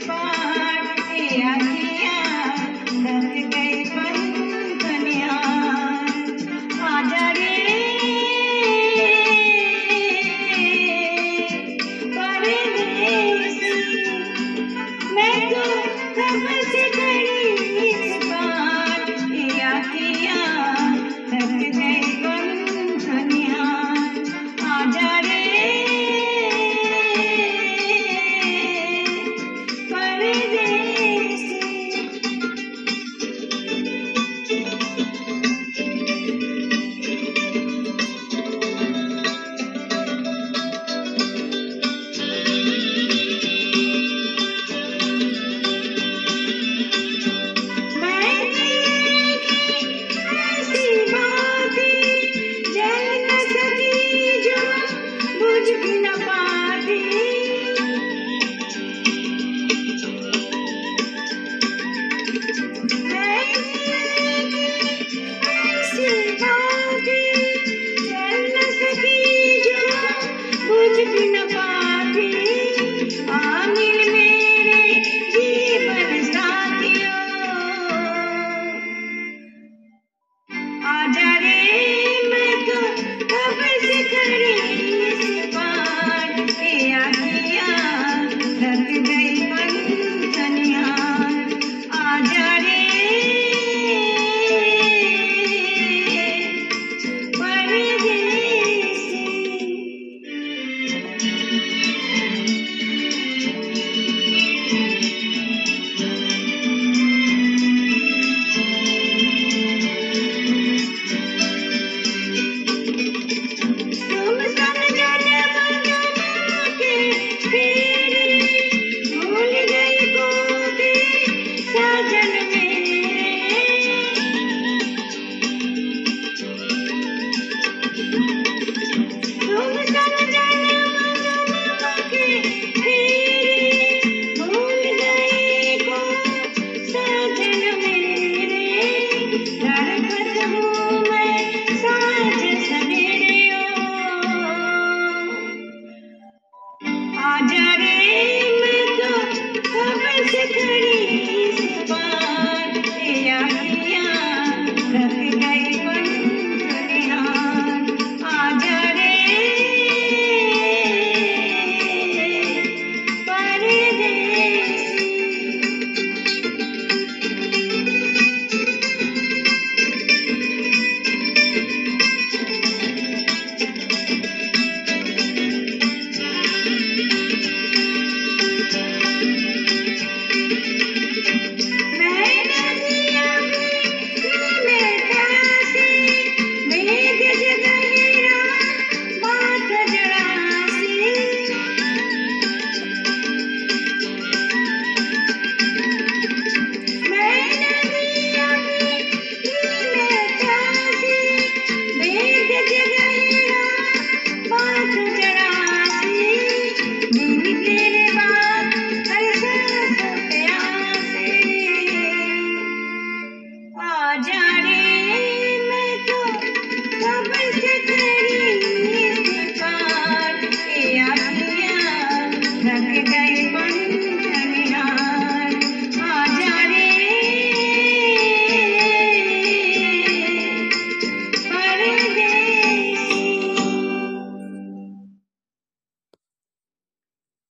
पार ये आँखियाँ थक गई पंखनियाँ आजा रे परदेसी मैं तो कब से खड़ी इस पार ये आँखियाँ थक गई पंखनियाँ आजा रे आजा रे मैं तो कब से खड़ी इस पार ये आँखियाँ थक गई पंखनियाँ आजा रे आजा रे मैं तो कब से खड़ी इस पार ये आँखियाँ थक गई पंखनियाँ आजा रे परदेसी आजा रे मैं तो कब से खड़ी इस पार ये आँखियाँ थक गई